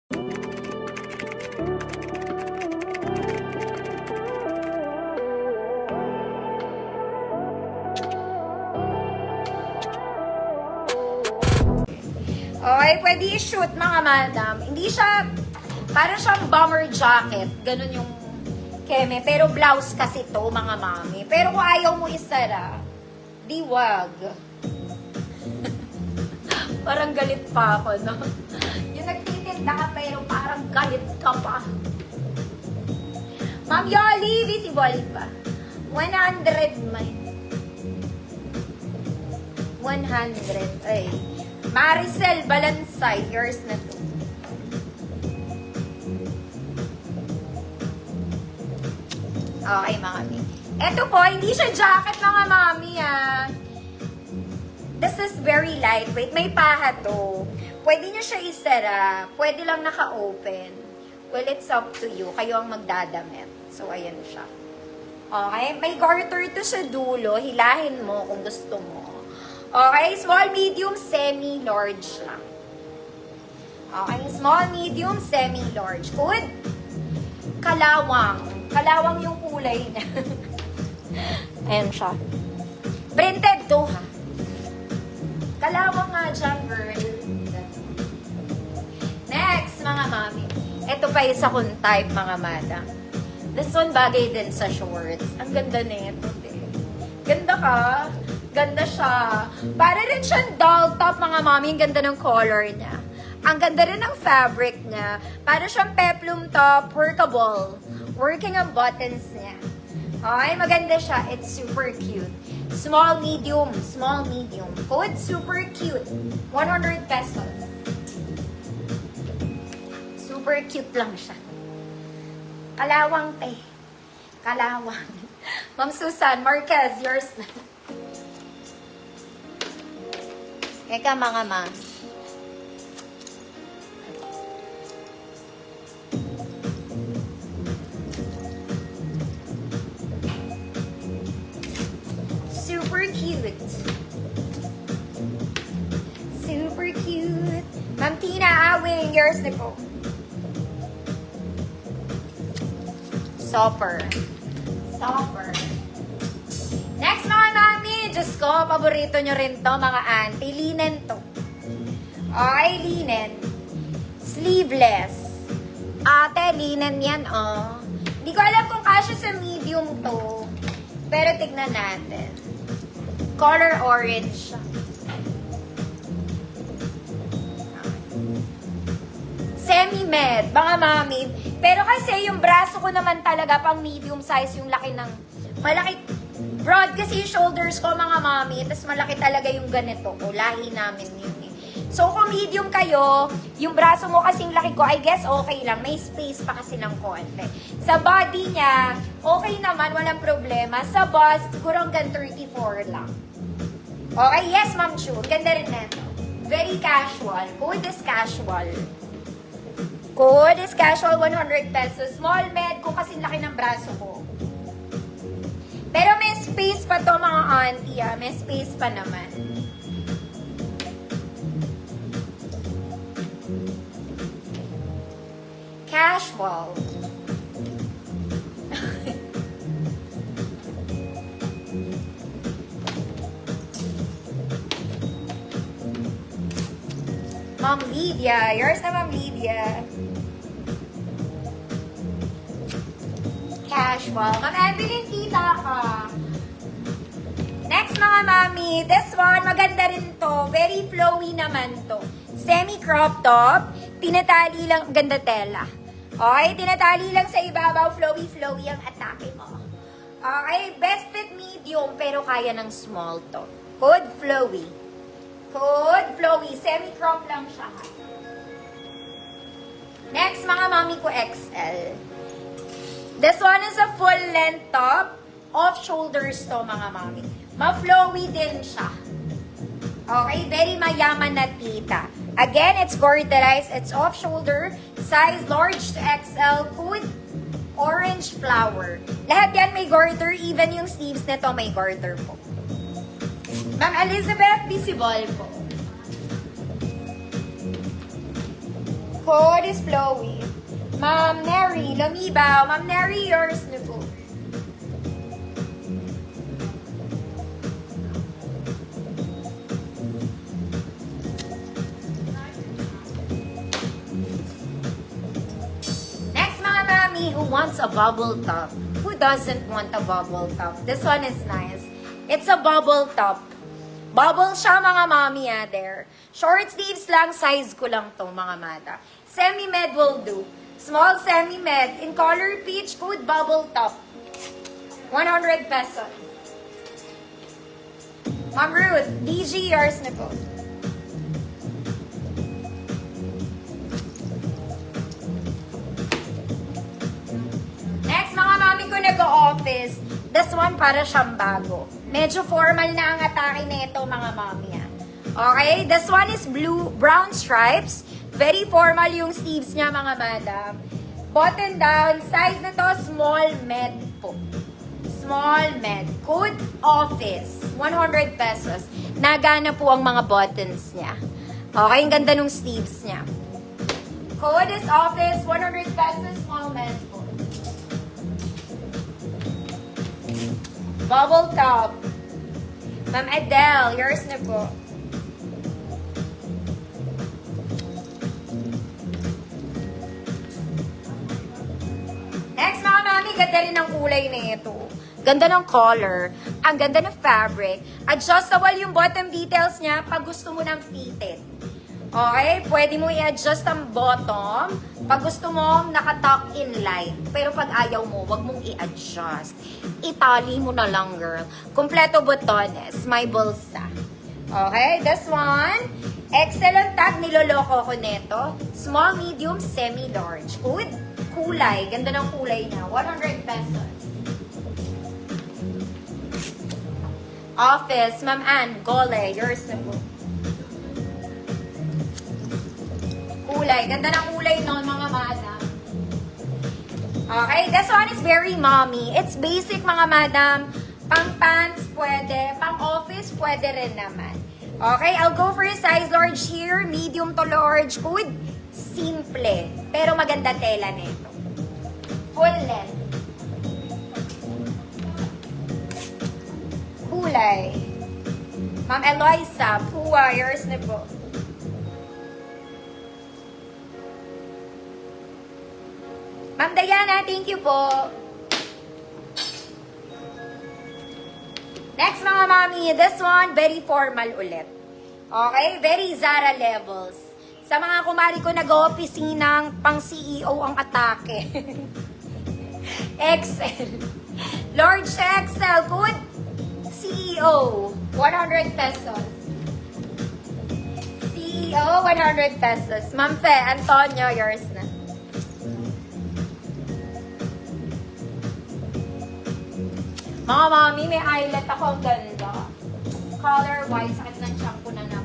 Okay, pwede i-shoot mga madam. Hindi siya, parang siyang bomber jacket. Ganun yung keme. Pero blouse kasi to mga mami. Pero kung ayaw mo isara, di wag. Parang galit pa ako, no? Yung nagtitinda ka pero parang galit ka pa. Ma'am Yoli, visible pa. 100 man. 100. Ay. Maricel Balansay, yours na to. Okay, mami. Ito po, hindi siya jacket mga mami, ah. This is very lightweight. May paha to. Pwede nyo siya isara. Pwede lang naka-open. Well, it's up to you. Kayo ang magdadamit. So, ayan siya. Okay, may garter to sa dulo. Hilahin mo kung gusto mo. Okay, small, medium, semi-large lang. Okay, small, medium, semi-large. Good. Kalawang. Kalawang yung kulay niya. Ayan siya. Printed to, ha? Kalawang nga dyan, girl. Next, mga mami. Ito pa isa kong type, mga madam. This one bagay din sa shorts. Ang ganda nito, eh. Ganda ka. Ganda siya. Para rin siyang doll top, mga mami. Ang ganda ng color niya. Ang ganda rin ng fabric niya. Para siyang peplum top, workable. Working ang buttons niya. Okay, maganda siya. It's super cute. Small, medium. Small, medium. Code super cute. 100 pesos. Super cute lang siya. Kalawang, te. Kalawang. Ma'am Susan Marquez, yours na. Eka mga ma'am. Super cute. Super cute. Ma'am Tina Awing, yours na po. Sopper. Sopper. Next mga mami, Diyos ko, paborito nyo rin to mga auntie. Linen to. Ay, linen. Sleeveless. Ate, linen yan, oh. Hindi ko alam kung kasya sa medium to. Pero tignan natin. Color orange. Semi-med, mga mami. Pero kasi yung braso ko naman talaga pang medium size, yung laki ng, malaki, broad kasi yung shoulders ko, mga mami. Tapos malaki talaga yung ganito. O, lahi namin yun eh. So, kung medium kayo, yung braso mo kasing laki ko, I guess okay lang. May space pa kasi ng konti. Sa body niya, okay naman, walang problema. Sa bust, siguro hanggang 34 lang. Okay, yes, Ma'am Chu. Ganda rin neto. Very casual. Code is casual. Code is casual, 100 pesos. Small med, kung kasing laki ng braso ko. Pero may space pa to mga auntie, ah. May space pa naman. Casual. Ma'am Lydia. Yours na, Ma'am Lydia. Casual. Ma'am Evelyn, kita ka. Next mga mami, this one, maganda rin to. Very flowy naman to. Semi-crop top. Tinatali lang, ganda tela. Okay, tinatali lang sa ibabaw. Flowy-flowy ang atake mo. Okay, best fit medium, pero kaya ng small to. Code flowy. Code flowy. Semi-crop lang siya. Next, mga mami ko, XL. This one is a full length top. Off shoulders to, mga mami. Ma-flowy din siya. Okay, very mayaman na tita. Again, it's garterized. It's off shoulder. Size large to XL. Code orange flower. Lahat yan may garter. Even yung sleeves nito may garter po. Ma'am Elizabeth, visible po. Code is flowy. Ma'am Neri, lumibaw. Ma'am Neri, yours na po. Next, mga mami, who wants a bubble top? Who doesn't want a bubble top? This one is nice. It's a bubble top. Bubble siya, mga mami, there. Short sleeves lang, size ko lang to, mga mata. Semi-med will do. Small semi-med. In color peach, code bubble top. 100 pesos. Ma'am Ruth, DG, yours na po. Next, mga mami ko nag-o-office. This one para siyang bago. Medyo formal na ang atake na ito, mga mami. Okay, this one is brown stripes. Very formal yung sleeves niya, mga madam. Button down, size na to, small med po. Small med. Code office, 100 pesos. Nagana po ang mga buttons niya. Okay, ang ganda ng sleeves niya. Code is office, 100 pesos, small med po. Bubble top. Ma'am Adele, yours na po. Next, mga mami, ganda rin ang kulay na ito. Ganda ng color. Ang ganda ng fabric. Adjustable yung bottom details niya pag gusto mo ng fitted. Okay? Pwede mo i-adjust ang bottom pag gusto mo naka-tuck in line. Pero pag ayaw mo, wag mong i-adjust. Itali mo na lang, girl. Kompleto botones. May bulsa. Okay? This one. Excellent tag. Niloloko ko neto. Small, medium, semi-large. Good. Kulay. Ganda ng kulay niya. 100 pesos. Office. Ma'am Ann. Gole. Yours na po. Kulay. Ganda ng kulay nun, mga madam. Okay, this one is very mommy. It's basic, mga madam. Pang pants, pwede. Pang office, pwede rin naman. Okay, I'll go for a size large here. Medium to large. Good. Simple. Pero maganda tela nito. Full length. Kulay. Ma'am Eloisa, Pua, yours na po. Ma'am Diana, thank you po. Next, mga mami, this one, very formal ulit. Okay? Very Zara levels. Sa mga kumari ko nag-opisinang pang CEO ang atake. XL. Large XL. Good. CEO. 100 pesos. CEO, 100 pesos. Ma'am Fe, Antonio, yours na. Mga mami, may eyelet ako. Ang ganda. Color-wise, sakit ng shampoo na naman.